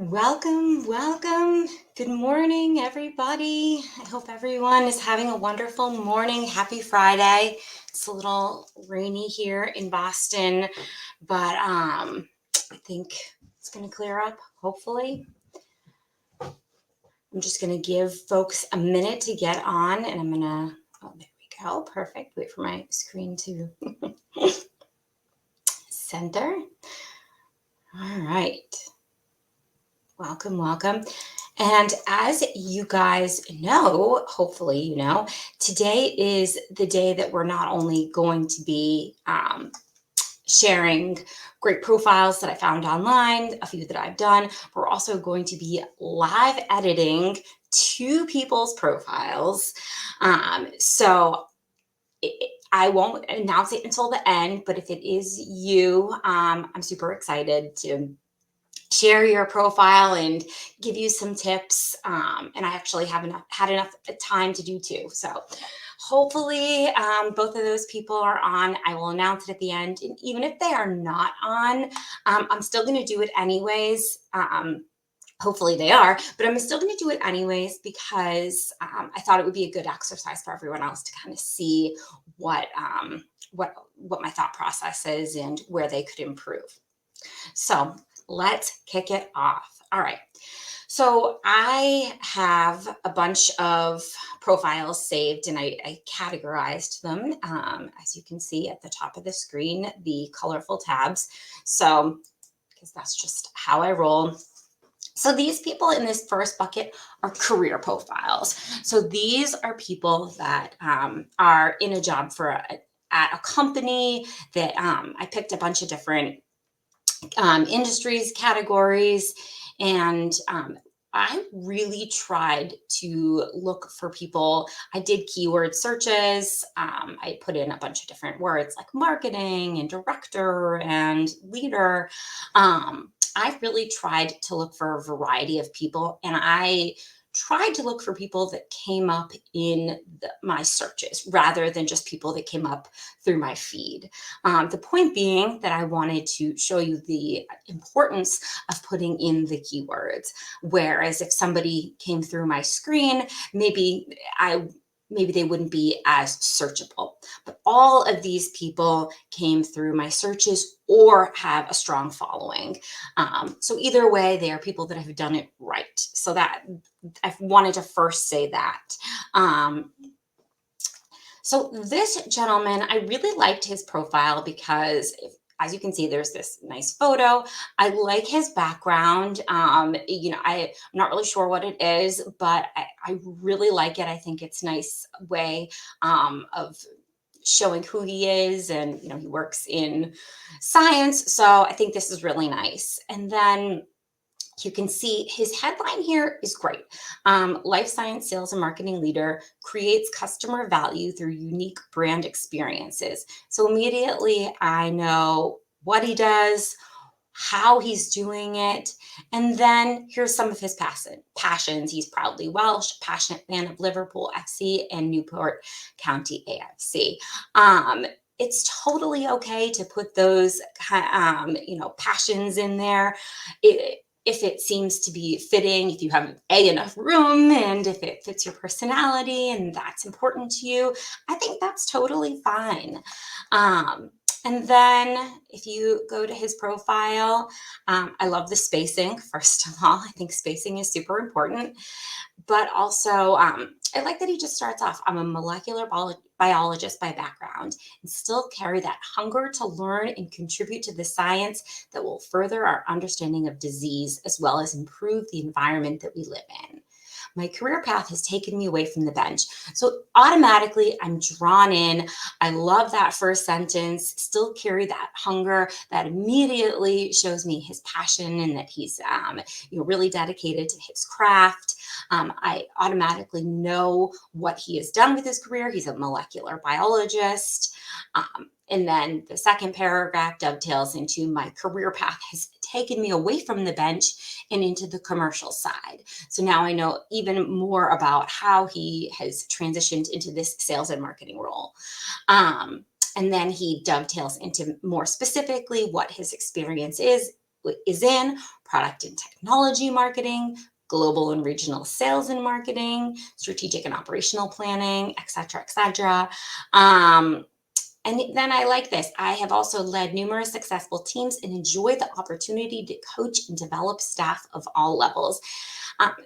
Welcome, welcome. Good morning, everybody. I hope everyone is having a wonderful morning. Happy Friday. It's a little rainy here in Boston, but I think it's going to clear up, hopefully. I'm just going to give folks a minute to get on, and I'm going to, oh, there we go. Perfect. Wait for my screen to center. All right. Welcome, welcome. And as you guys know, hopefully you know, today is the day that we're not only going to be sharing great profiles that I found online, a few that I've done, we're also going to be live editing two people's profiles. I won't announce it until the end, but if it is you, I'm super excited to share your profile and give you some tips. And I actually haven't had enough time to do two. So hopefully both of those people are on. I will announce it at the end. And even if they are not on, I'm still going to do it anyways. Hopefully they are, but I'm still going to do it anyways because I thought it would be a good exercise for everyone else to kind of see what my thought process is and where they could improve. So let's kick it off. All right. So I have a bunch of profiles saved and I categorized them. As you can see at the top of the screen, the colorful tabs. So, because that's just how I roll. So these people in this first bucket are career profiles. So these are people that are in a job at a company that I picked a bunch of different industries, categories, and I really tried to look for people. I did keyword searches. I put in a bunch of different words like marketing and director and leader. I really tried to look for a variety of people, and I tried to look for people that came up in my searches rather than just people that came up through my feed. The point being that I wanted to show you the importance of putting in the keywords. Whereas if somebody came through my screen, maybe they wouldn't be as searchable. But all of these people came through my searches or have a strong following. So either way, they are people that have done it right. So that I wanted to first say that. So this gentleman, I really liked his profile because as you can see, there's this nice photo. I like his background. I'm not really sure what it is, but I really like it. I think it's a nice way of showing who he is, and he works in science. So I think this is really nice. And then you can see his headline here is great. Life science sales and marketing leader creates customer value through unique brand experiences. So immediately I know what he does, how he's doing it. And then here's some of his passions. He's proudly Welsh, passionate fan of Liverpool FC and Newport County AFC. It's totally okay to put those, passions in there. If it seems to be fitting, if you have enough room and if it fits your personality and that's important to you, I think that's totally fine. And then if you go to his profile, I love the spacing. First of all, I think spacing is super important. But also, I like that he just starts off, I'm a molecular biologist by background and still carry that hunger to learn and contribute to the science that will further our understanding of disease as well as improve the environment that we live in. My career path has taken me away from the bench. So automatically I'm drawn in. I love that first sentence, still carry that hunger. That immediately shows me his passion and that he's really dedicated to his craft. I automatically know what he has done with his career. He's a molecular biologist. And then the second paragraph dovetails into my career path has taken me away from the bench and into the commercial side. So now I know even more about how he has transitioned into this sales and marketing role. And then he dovetails into more specifically what his experience is is in product and technology marketing, global and regional sales and marketing, strategic and operational planning, et cetera, et cetera. Um, and then I like this. I have also led numerous successful teams and enjoy the opportunity to coach and develop staff of all levels.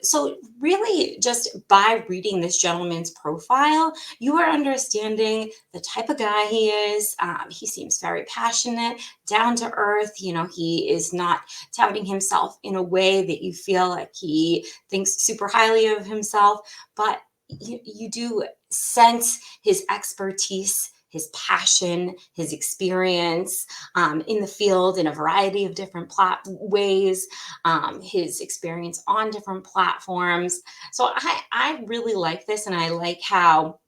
So, really, just by reading this gentleman's profile, you are understanding the type of guy he is. He seems very passionate, down to earth. He is not touting himself in a way that you feel like he thinks super highly of himself, but you do sense his expertise. His passion, his experience in the field in a variety of different ways, his experience on different platforms. So I really like this, and I like how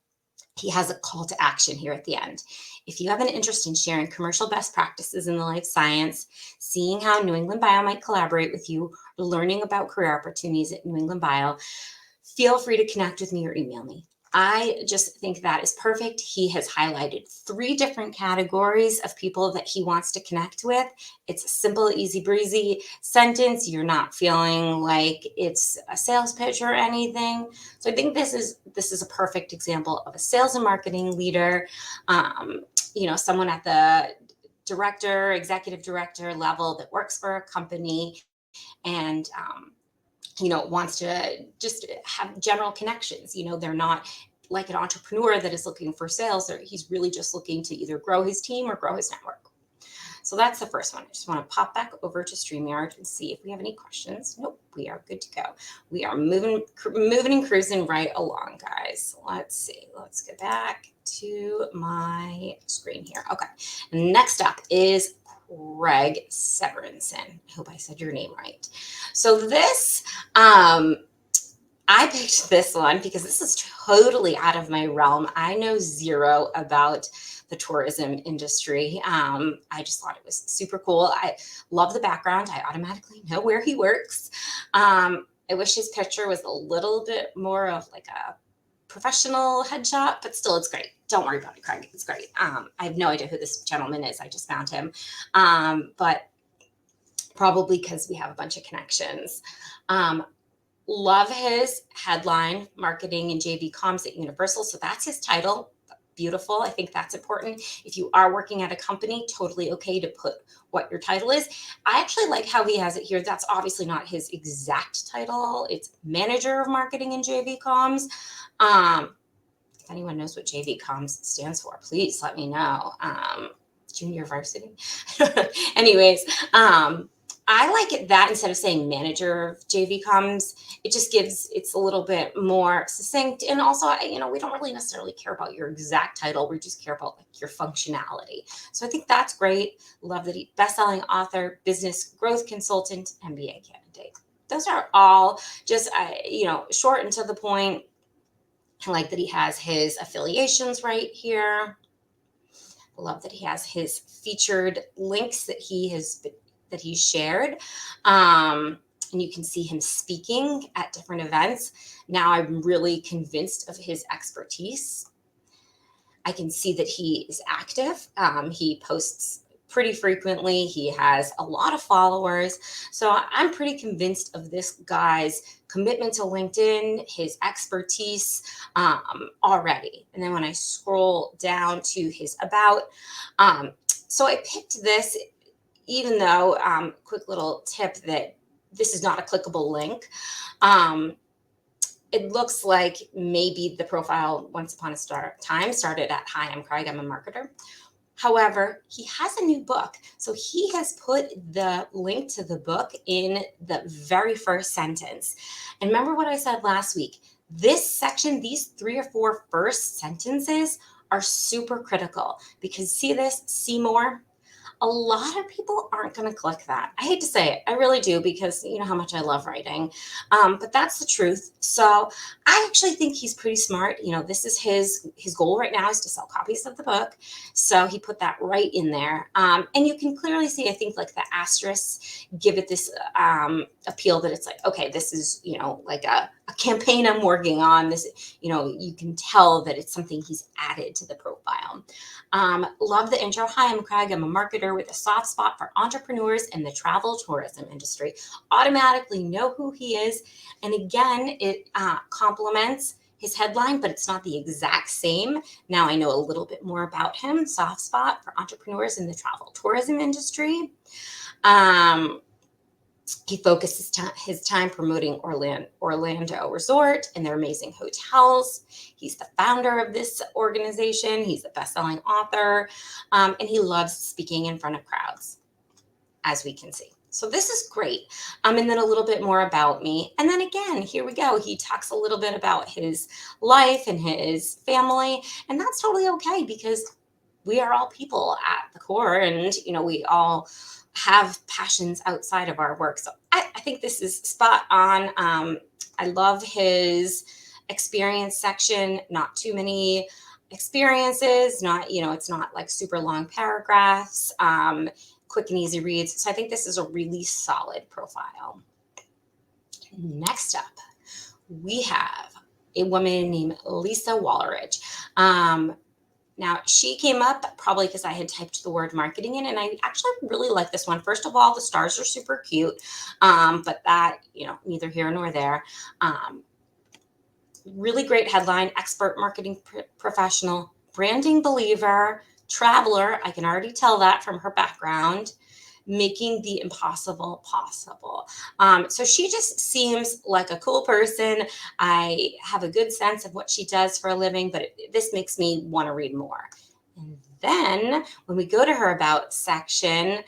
he has a call to action here at the end. If you have an interest in sharing commercial best practices in the life science, seeing how New England Bio might collaborate with you, or learning about career opportunities at New England Bio, feel free to connect with me or email me. I just think that is perfect. He has highlighted 3 different categories of people that he wants to connect with. It's a simple, easy breezy sentence. You're not feeling like it's a sales pitch or anything. So I think this is a perfect example of a sales and marketing leader. Someone at the executive director level that works for a company and wants to just have general connections. They're not like an entrepreneur that is looking for sales, or he's really just looking to either grow his team or grow his network. So that's the first one. I just want to pop back over to StreamYard and see if we have any questions. Nope, we are good to go. We are moving and cruising right along, guys. Let's see. Let's get back to my screen here. Okay. Next up is Craig Severinson. I hope I said your name right. So this, I picked this one because this is totally out of my realm. I know zero about the tourism industry. I just thought it was super cool. I love the background. I automatically know where he works. I wish his picture was a little bit more of like a professional headshot, but still, it's great. Don't worry about it, Craig. It's great. I have no idea who this gentleman is. I just found him. But probably because we have a bunch of connections. Love his headline, Marketing and JV Comms at Universal. So that's his title. Beautiful. I think that's important. If you are working at a company, totally okay to put what your title is. I actually like how he has it here. That's obviously not his exact title. It's Manager of Marketing and JV Comms. If anyone knows what JV Comms stands for, please let me know. Junior varsity. Anyways, I like it that instead of saying manager of JV Comms, it's a little bit more succinct. And also, we don't really necessarily care about your exact title. We just care about like your functionality. So I think that's great. Love that best-selling author, business growth consultant, MBA candidate. Those are all just, short and to the point. I like that he has his affiliations right here. I love that he has his featured links that he's shared. And you can see him speaking at different events. Now I'm really convinced of his expertise. I can see that he is active. He posts pretty frequently. He has a lot of followers. So I'm pretty convinced of this guy's commitment to LinkedIn, his expertise already. And then when I scroll down to his about, so I picked this, even though, quick little tip that this is not a clickable link. It looks like maybe the profile once upon a time started at, "Hi, I'm Craig, I'm a marketer." However, he has a new book. So he has put the link to the book in the very first sentence. And remember what I said last week? This section, these 3 or 4 first sentences are super critical because see more. A lot of people aren't going to click that. I hate to say it. I really do, because you know how much I love writing. But that's the truth. So I actually think he's pretty smart. This is his goal right now is to sell copies of the book. So he put that right in there. And you can clearly see, I think, like the asterisks give it this appeal that it's like, okay, this is, like a a campaign I'm working on. This, you can tell that it's something he's added to the profile. Love the intro. Hi, I'm Craig. I'm a marketer with a soft spot for entrepreneurs in the travel tourism industry. Automatically know who he is. And again, it complements his headline, but it's not the exact same. Now I know a little bit more about him. Soft spot for entrepreneurs in the travel tourism industry. Um, he focuses his time promoting Orlando Resort and their amazing hotels. He's the founder of this organization. He's a best-selling author, and he loves speaking in front of crowds, as we can see. So this is great. And then a little bit more about me. And then again, here we go. He talks a little bit about his life and his family, and that's totally okay because we are all people at the core, and we all have passions outside of our work. So I think this is spot on. I love his experience section. Not too many experiences. Not it's not like super long paragraphs. Quick and easy reads. So I think this is a really solid profile. Next up, we have a woman named Lisa Walleridge. Now, she came up probably because I had typed the word marketing in, and I actually really like this one. First of all, the stars are super cute, but that, neither here nor there. Really great headline: expert marketing professional, branding believer, traveler. I can already tell that from her background. Making the impossible possible. So she just seems like a cool person. I have a good sense of what she does for a living, but this makes me want to read more. And then when we go to her about section,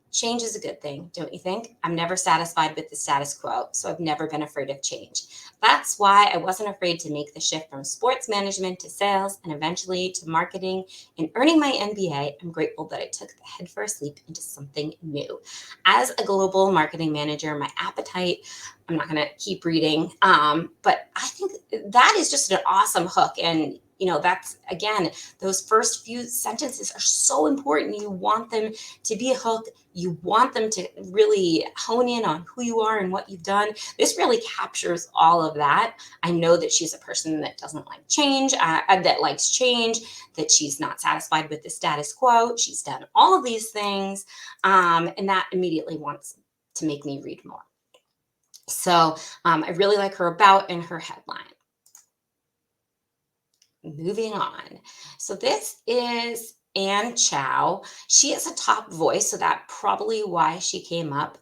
change is a good thing, don't you think? I'm never satisfied with the status quo, so I've never been afraid of change. That's why I wasn't afraid to make the shift from sports management to sales and eventually to marketing and earning my MBA. I'm grateful that I took the headfirst leap into something new. As a global marketing manager, my appetite, I'm not going to keep reading, but I think that is just an awesome hook. And that's again, those first few sentences are so important. You want them to be a hook. You want them to really hone in on who you are and what you've done. This really captures all of that. I know that she's a person that doesn't like change, that likes change, that she's not satisfied with the status quo. She's done all of these things, and that immediately wants to make me read more. So I really like her about and her headline. Moving on. So this is Anne Chow. She is a top voice, so that probably why she came up.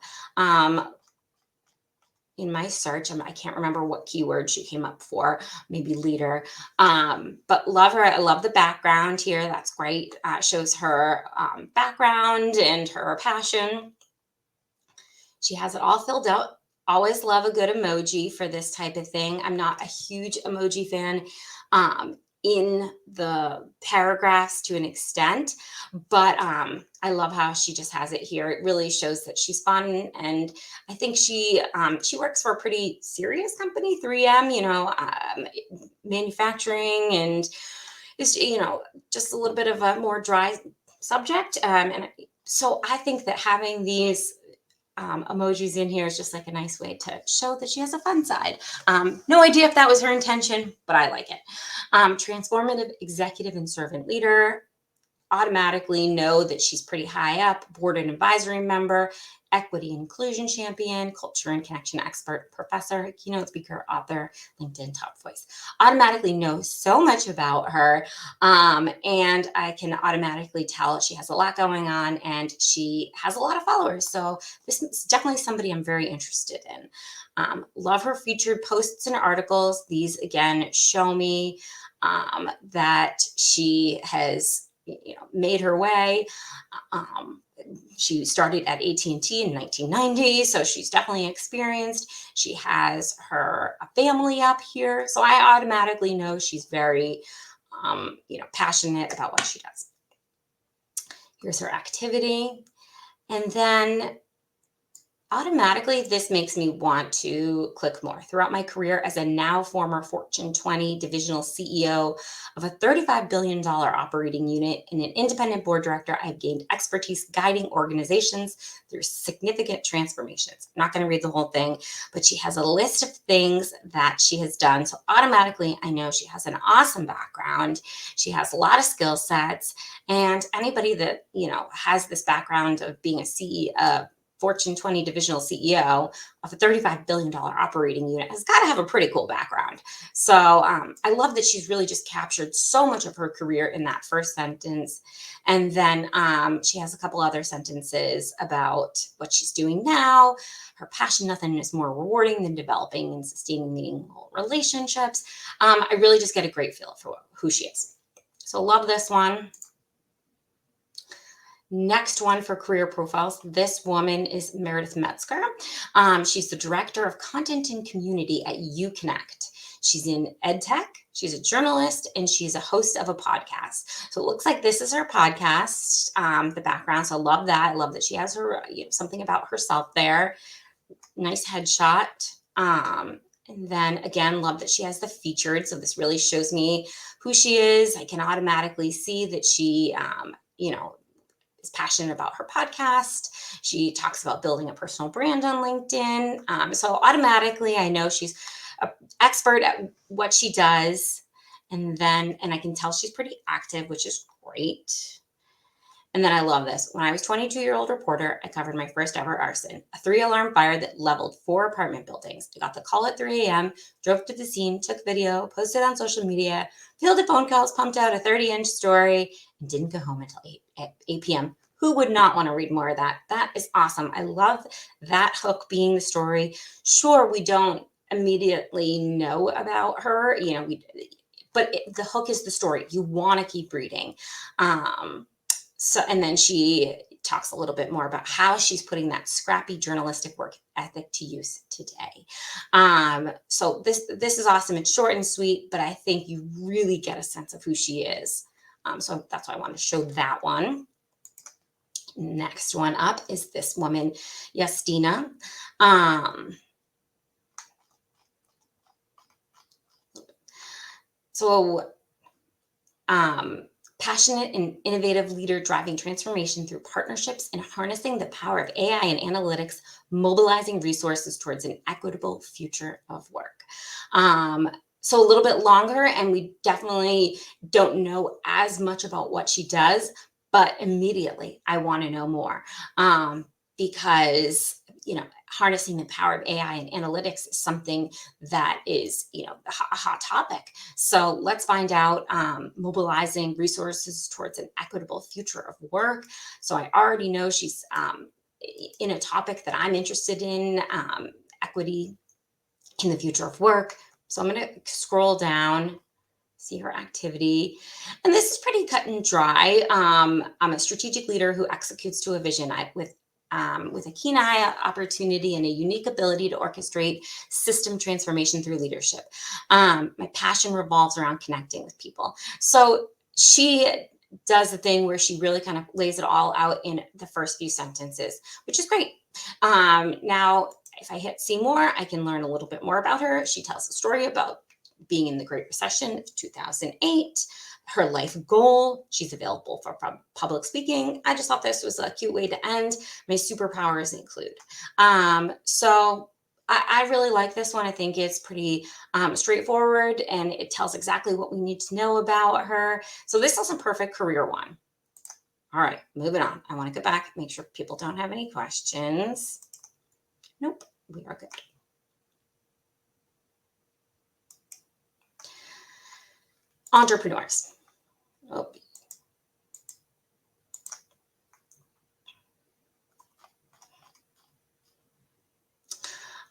In my search, I can't remember what keyword she came up for, maybe leader. But love her. I love the background here. That's great. Shows her background and her passion. She has it all filled out. Always love a good emoji for this type of thing. I'm not a huge emoji fan in the paragraphs to an extent, but I love how she just has it here. It really shows that she's fun, and I think she works for a pretty serious company, 3M. Manufacturing, and is just a little bit of a more dry subject, and so I think that having these emojis in here is just like a nice way to show that she has a fun side. No idea if that was her intention, but I like it. Transformative executive and servant leader. Automatically know that she's pretty high up, board and advisory member, equity and inclusion champion, culture and connection expert, professor, keynote speaker, author, LinkedIn top voice. Automatically know so much about her, and I can automatically tell she has a lot going on and she has a lot of followers. So this is definitely somebody I'm very interested in. Love her featured posts and articles. These again show me that she has made her way. She started at AT&T in 1990, so she's definitely experienced. She has her family up here, so I automatically know she's very, passionate about what she does. Here's her activity, and then Automatically, this makes me want to click more. Throughout my career as a now former Fortune 20 divisional CEO of a $35 billion operating unit and an independent board director, I've gained expertise guiding organizations through significant transformations. I'm not going to read the whole thing, but she has a list of things that she has done. So automatically, I know she has an awesome background. She has a lot of skill sets. And anybody that, has this background of being a CEO, Fortune 20 divisional CEO of a $35 billion operating unit has got to have a pretty cool background. So I love that she's really just captured so much of her career in that first sentence. And then she has a couple other sentences about what she's doing now. Her passion, nothing is more rewarding than developing and sustaining meaningful relationships. I really just get a great feel for who she is. So love this one. Next one for career profiles. This woman is Meredith Metzger. She's the director of content and community at UConnect. She's in EdTech. She's a journalist and she's a host of a podcast. So it looks like this is her podcast, the background. So I love that. I love that she has her something about herself there. Nice headshot. And then again, love that she has the featured. So this really shows me who she is. I can automatically see that she, is passionate about her podcast. She talks about building a personal brand on LinkedIn. So automatically, I know she's an expert at what she does. And I can tell she's pretty active, which is great. And then I love this. When I was 22-year-old reporter, I covered my first ever arson, a 3-alarm fire that leveled 4 apartment buildings. I got the call at 3 a.m., drove to the scene, took video, posted on social media, fielded phone calls, pumped out a 30-inch story, and didn't go home until 8 p.m. Who would not want to read more of that? That is awesome. I love that hook being the story. Sure, we don't immediately know about her, but the hook is the story. You want to keep reading. And then she talks a little bit more about how she's putting that scrappy journalistic work ethic to use today. So this is awesome. It's short and sweet, but I think you really get a sense of who she is. So that's why I want to show that one. Next one up is this woman, Yastina. Passionate and innovative leader driving transformation through partnerships and harnessing the power of AI and analytics, mobilizing resources towards an equitable future of work. So a little bit longer, and we definitely don't know as much about what she does, but immediately I want to know more because, harnessing the power of AI and analytics is something that is, a hot topic. So let's find out. Mobilizing resources towards an equitable future of work. So I already know she's in a topic that I'm interested in, equity in the future of work. So I'm going to scroll down, see her activity. And this is pretty cut and dry. I'm a strategic leader who executes to a vision with a keen eye, opportunity, and a unique ability to orchestrate system transformation through leadership. My passion revolves around connecting with people. So she does the thing where she really kind of lays it all out in the first few sentences, which is great. Now, if I hit see more, I can learn a little bit more about her. She tells a story about being in the Great Recession of 2008, her life goal. She's available for public speaking. I just thought this was a cute way to end. My superpowers include. So I really like this one. I think it's pretty straightforward and it tells exactly what we need to know about her. So this is a perfect career one. All right, moving on. I want to go back, make sure people don't have any questions. Nope, we are good. Entrepreneurs. Oh.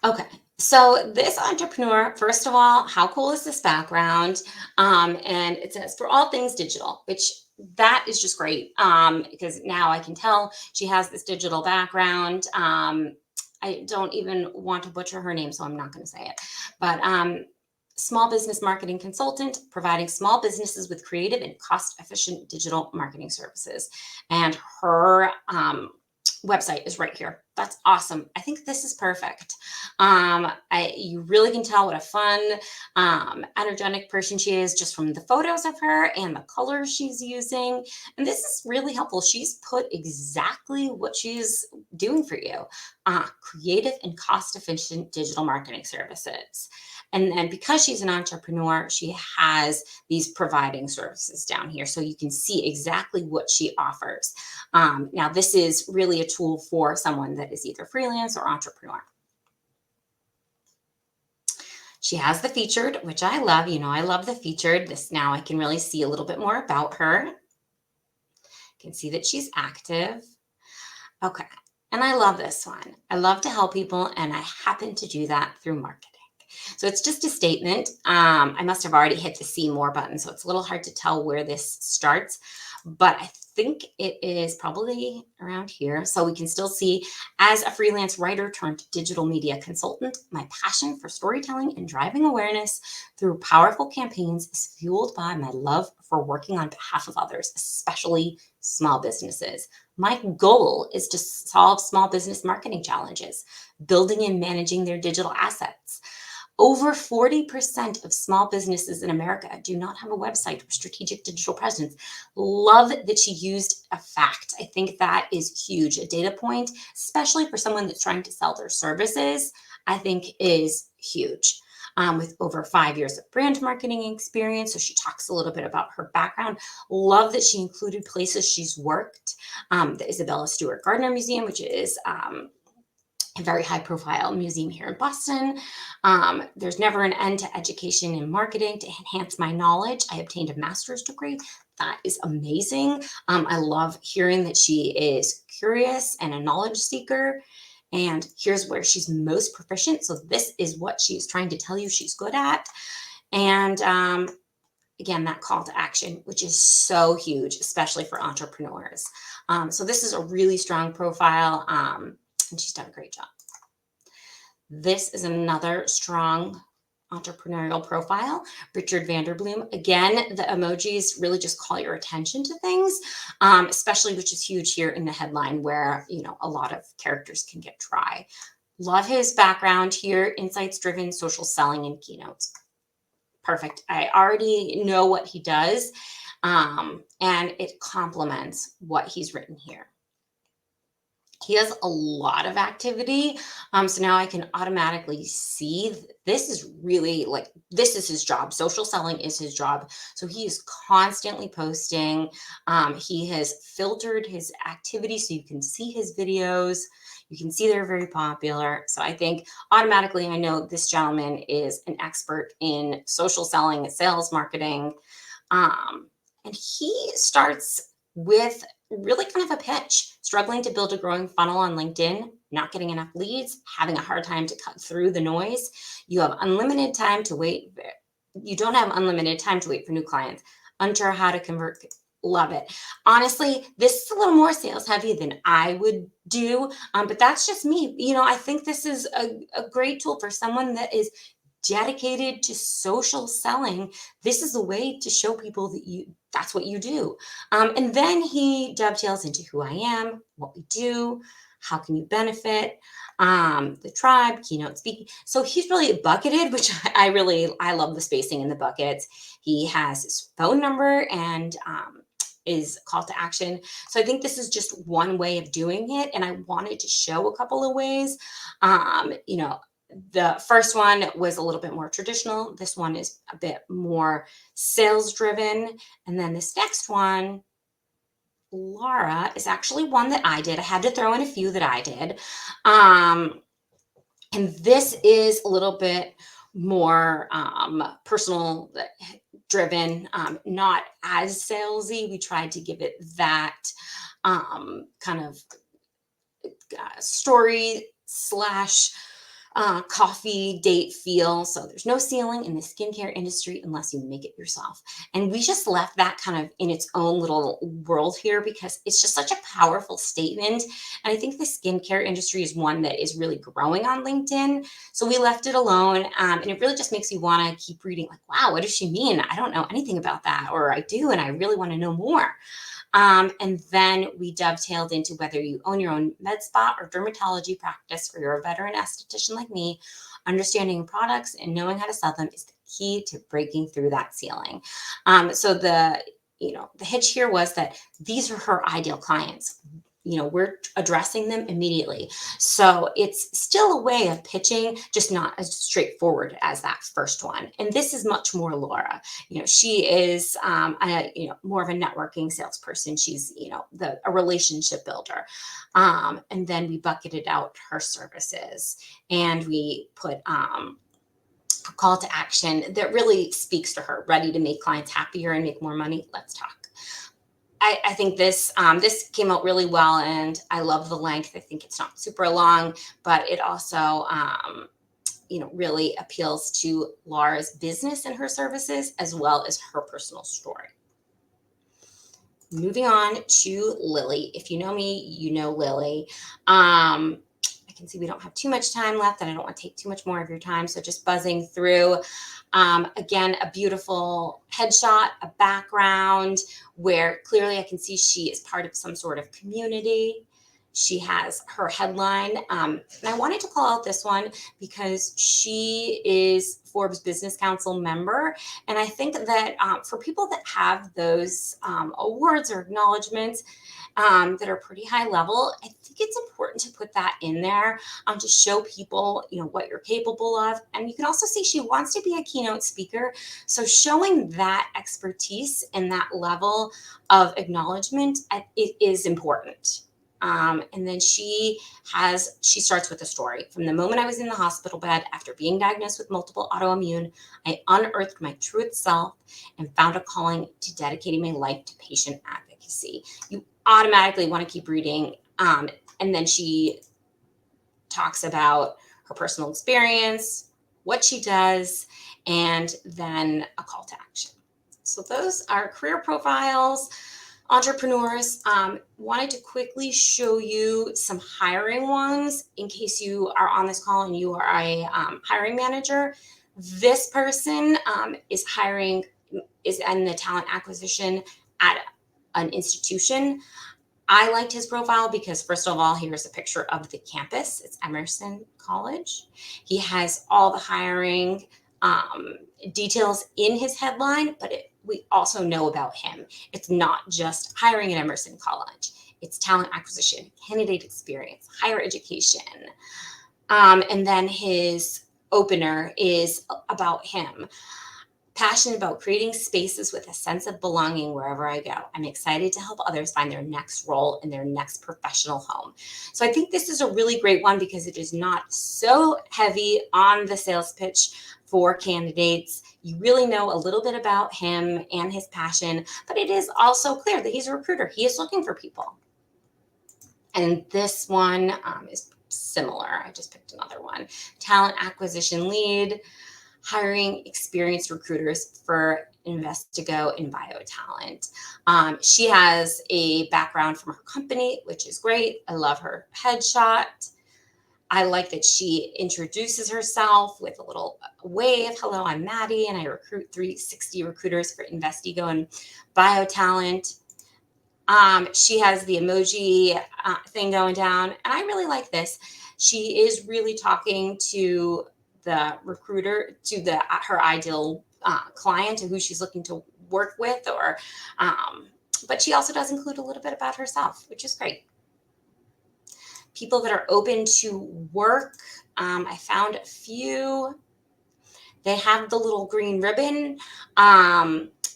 Okay, so this entrepreneur, first of all, how cool is this background? And it says for all things digital, which that is just great because now I can tell she has this digital background. I don't even want to butcher her name, so I'm not going to say it. But small business marketing consultant, providing small businesses with creative and cost-efficient digital marketing services. And her website is right here. That's awesome. I think this is perfect. You really can tell what a fun, energetic person she is just from the photos of her and the colors she's using. And this is really helpful. She's put exactly what she's doing for you: creative and cost efficient digital marketing services. And then because she's an entrepreneur, she has these providing services down here. So you can see exactly what she offers. Now, this is really a tool for someone that is either freelance or entrepreneur. She has the featured, which I love. You know, I love the featured. This now I can really see a little bit more about her. Can see that she's active. Okay. And I love this one. I love to help people, and I happen to do that through marketing. So it's just a statement. I must have already hit the see more button, so it's a little hard to tell where this starts, but I think it is probably around here. So we can still see, as a freelance writer turned digital media consultant, my passion for storytelling and driving awareness through powerful campaigns is fueled by my love for working on behalf of others, especially small businesses. My goal is to solve small business marketing challenges, building and managing their digital assets. Over 40% of small businesses in America do not have a website or strategic digital presence. Love that she used a fact. I think that is huge. A data point, especially for someone that's trying to sell their services, I think is huge. With over 5 years of brand marketing experience. So she talks a little bit about her background. Love that she included places she's worked. The Isabella Stewart Gardner Museum, which is a very high profile museum here in Boston. There's never an end to education and marketing to enhance my knowledge. I obtained a master's degree. That is amazing. I love hearing that she is curious and a knowledge seeker. And here's where she's most proficient. So this is what she's trying to tell you she's good at. And again, that call to action, which is so huge, especially for entrepreneurs. So this is a really strong profile. And she's done a great job. This is another strong entrepreneurial profile. Richard Vanderbloom. Again, the emojis really just call your attention to things, especially, which is huge here in the headline where, you know, a lot of characters can get dry. Love his background here: insights driven social selling and keynotes. Perfect. I already know what he does, and it complements what he's written here. He has a lot of activity. So now I can automatically see this is really like, this is his job. Social selling is his job. So he is constantly posting. He has filtered his activity so you can see his videos. You can see they're very popular. So I think automatically I know this gentleman is an expert in social selling, sales marketing. And he starts with really kind of a pitch: struggling to build a growing funnel on LinkedIn, not getting enough leads, having a hard time to cut through the noise. You have unlimited time to wait. You don't have unlimited time to wait for new clients. Unsure how to convert. Love it. Honestly, this is a little more sales heavy than I would do, but that's just me. You know, I think this is a great tool for someone that is dedicated to social selling. This is a way to show people that that's what you do. And then he dovetails into who I am, what we do, how can you benefit, the tribe, keynote speaking. So he's really bucketed, which I love the spacing in the buckets. He has his phone number and is call to action. So I think this is just one way of doing it. And I wanted to show a couple of ways. You know, the first one was a little bit more traditional. This one is a bit more sales driven. And then this next one, Laura, is actually one that I did. I had to throw in a few that I did. And this is a little bit more personal driven, not as salesy. We tried to give it that kind of story slash coffee date feel. So there's no ceiling in the skincare industry unless you make it yourself. And we just left that kind of in its own little world here because it's just such a powerful statement. And I think the skincare industry is one that is really growing on LinkedIn. So we left it alone. And it really just makes you want to keep reading, like, wow, what does she mean? I don't know anything about that. Or I do, and I really want to know more. And then we dovetailed into whether you own your own med spa or dermatology practice, or you're a veteran esthetician like me, understanding products and knowing how to sell them is the key to breaking through that ceiling. So the hitch here was that these are her ideal clients. We're addressing them immediately. So it's still a way of pitching, just not as straightforward as that first one. And this is much more Laura. She is more of a networking salesperson. She's, a relationship builder. And then we bucketed out her services, and we put a call to action that really speaks to her, ready to make clients happier and make more money. Let's talk. I think this came out really well, and I love the length. I think it's not super long, but it also really appeals to Laura's business and her services, as well as her personal story. Moving on to Lily. If you know me, you know Lily. I can see we don't have too much time left, and I don't want to take too much more of your time. So just buzzing through. Again, a beautiful headshot, a background where clearly I can see she is part of some sort of community. She has her headline. And I wanted to call out this one because she is Forbes Business Council member. And I think that for people that have those awards or acknowledgments that are pretty high level, I think it's important to put that in there to show people, what you're capable of. And you can also see she wants to be a keynote speaker. So showing that expertise and that level of acknowledgement, it is important. And then she starts with a story. From the moment I was in the hospital bed after being diagnosed with multiple autoimmune, I unearthed my truth self and found a calling to dedicating my life to patient advocacy. You automatically want to keep reading. And then she talks about her personal experience, what she does, and then a call to action. So those are career profiles. Entrepreneurs, wanted to quickly show you some hiring ones in case you are on this call and you are a hiring manager. This person is in the talent acquisition at an institution. I liked his profile because, first of all, here's a picture of the campus. It's Emerson College. He has all the hiring details in his headline, but we also know about him. It's not just hiring at Emerson College. It's talent acquisition, candidate experience, higher education. And then his opener is about him. Passionate about creating spaces with a sense of belonging wherever I go. I'm excited to help others find their next role in their next professional home. So I think this is a really great one because it is not so heavy on the sales pitch for candidates. You really know a little bit about him and his passion, but it is also clear that he's a recruiter. He is looking for people. And this one is similar. I just picked another one. Talent acquisition lead. Hiring experienced recruiters for Investigo and BioTalent. She has a background from her company, which is great. I love her headshot. I like that she introduces herself with a little wave. Hello, I'm Maddie, and I recruit 360 recruiters for Investigo and BioTalent. She has the emoji thing going down, and I really like this. She is really talking to the recruiter, to her ideal client and who she's looking to work with, but she also does include a little bit about herself, which is great. People that are open to work, I found a few. They have the little green ribbon,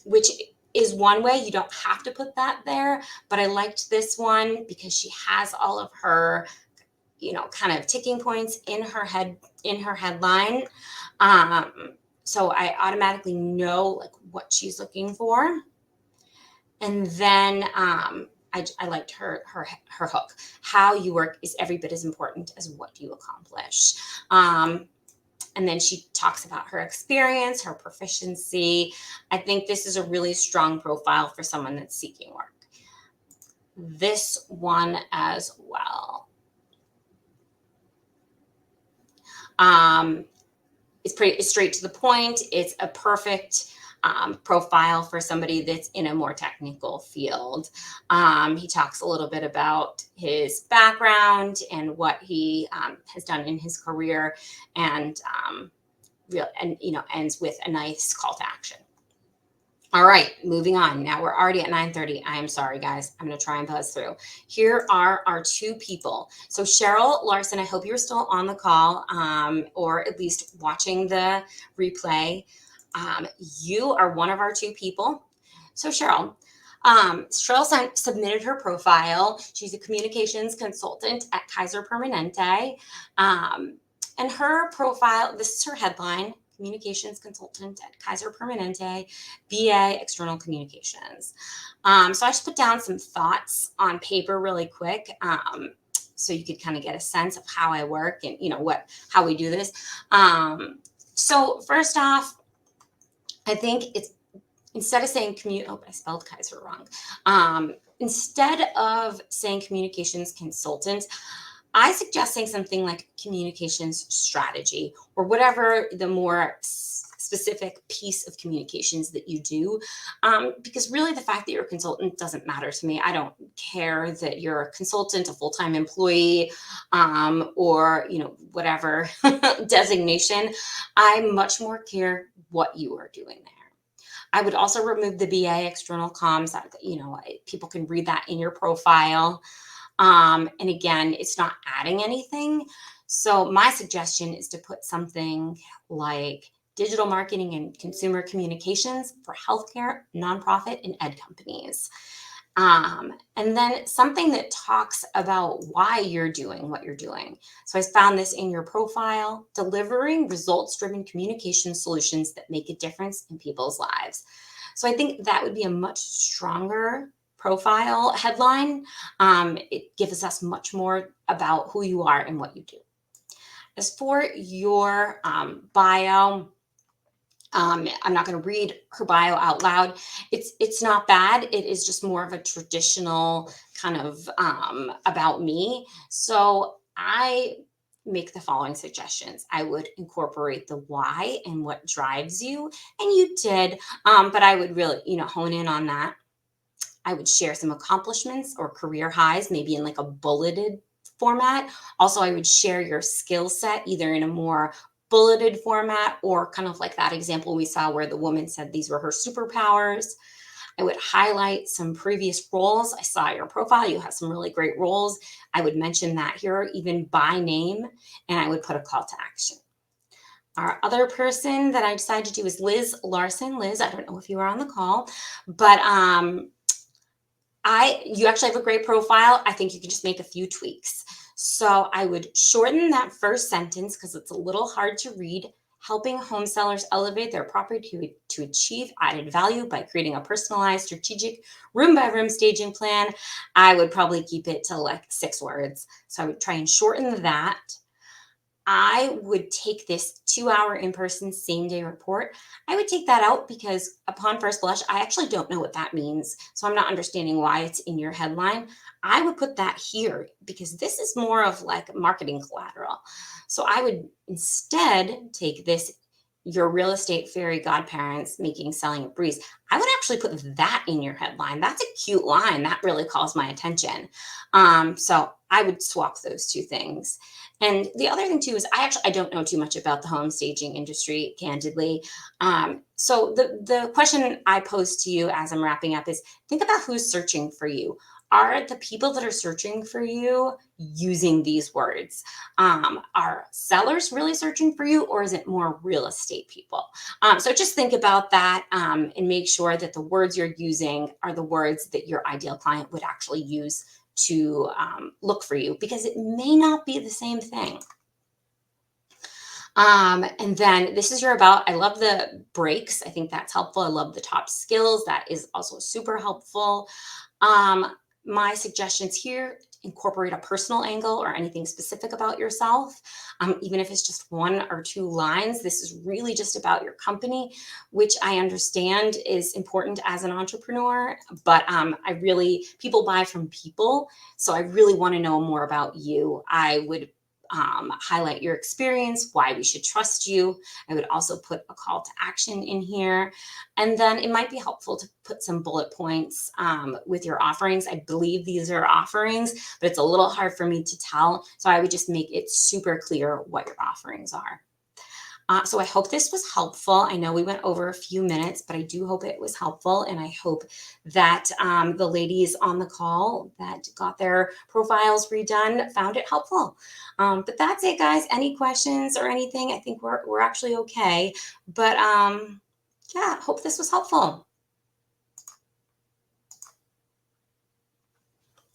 which is one way. You don't have to put that there, but I liked this one because she has all of her kind of ticking points in her headline. So I automatically know like what she's looking for. And then I liked her hook. How you work is every bit as important as what you accomplish. And then she talks about her experience, her proficiency. I think this is a really strong profile for someone that's seeking work. This one as well. It's straight to the point. It's a perfect profile for somebody that's in a more technical field. He talks a little bit about his background and what he has done in his career, and ends with a nice call to action. All right, moving on. Now we're already at 9:30. I am sorry, guys. I'm going to try and buzz through. Here are our two people. So Cheryl Larson, I hope you're still on the call, or at least watching the replay. You are one of our two people. So Cheryl submitted her profile. She's a communications consultant at Kaiser Permanente. Um, and her profile, this is her headline: communications consultant at Kaiser Permanente, BA External Communications. So I just put down some thoughts on paper really quick, so you could kind of get a sense of how I work and how we do this. So first off, I think it's, instead of saying I spelled Kaiser wrong. Instead of saying communications consultant, I suggest saying something like communications strategy, or whatever the more specific piece of communications that you do. Because really, the fact that you're a consultant doesn't matter to me. I don't care that you're a consultant, a full-time employee, or whatever designation. I much more care what you are doing there. I would also remove the BA external comms. People can read that in your profile. And again, it's not adding anything. So my suggestion is to put something like digital marketing and consumer communications for healthcare, nonprofit, and ed companies. And then something that talks about why you're doing what you're doing. So I found this in your profile: delivering results-driven communication solutions that make a difference in people's lives. So I think that would be a much stronger profile headline. It gives us much more about who you are and what you do. As for your bio, I'm not going to read her bio out loud. It's not bad. It is just more of a traditional kind of about me. So I make the following suggestions. I would incorporate the why and what drives you, and you did, but I would really hone in on that. I would share some accomplishments or career highs, maybe in like a bulleted format. Also, I would share your skill set either in a more bulleted format, or kind of like that example we saw where the woman said these were her superpowers. I would highlight some previous roles. I saw your profile. You have some really great roles. I would mention that here, even by name, and I would put a call to action. Our other person that I decided to do is Liz Larson. Liz, I don't know if you were on the call, but you actually have a great profile. I think you can just make a few tweaks. So I would shorten that first sentence because it's a little hard to read. Helping home sellers elevate their property to achieve added value by creating a personalized, strategic room by room staging plan. I would probably keep it to like 6 words. So I would try and shorten that. I would take this 2-hour in-person same-day report. I would take that out because upon first blush, I actually don't know what that means. So I'm not understanding why it's in your headline. I would put that here because this is more of like marketing collateral. So I would instead take this: your real estate fairy godparents making selling a breeze. I would actually put that in your headline. That's a cute line. That really calls my attention. So I would swap those two things. And the other thing too is I don't know too much about the home staging industry, candidly. So the question I pose to you as I'm wrapping up is: think about who's searching for you. Are the people that are searching for you using these words? Are sellers really searching for you, or is it more real estate people? So just think about that, and make sure that the words you're using are the words that your ideal client would actually use to look for you, because it may not be the same thing. And then this is your about. I love the breaks. I think that's helpful. I love the top skills. That is also super helpful. My suggestions here: incorporate a personal angle or anything specific about yourself. Even if it's just 1 or 2 lines, this is really just about your company, which I understand is important as an entrepreneur, but people buy from people. So I really want to know more about you. I would highlight your experience, why we should trust you. I would also put a call to action in here. And then it might be helpful to put some bullet points with your offerings. I believe these are offerings, but it's a little hard for me to tell. So I would just make it super clear what your offerings are. So I hope this was helpful. I know we went over a few minutes, but I do hope it was helpful. And I hope that the ladies on the call that got their profiles redone found it helpful. But that's it, guys. Any questions or anything? I think we're actually okay. But yeah, hope this was helpful.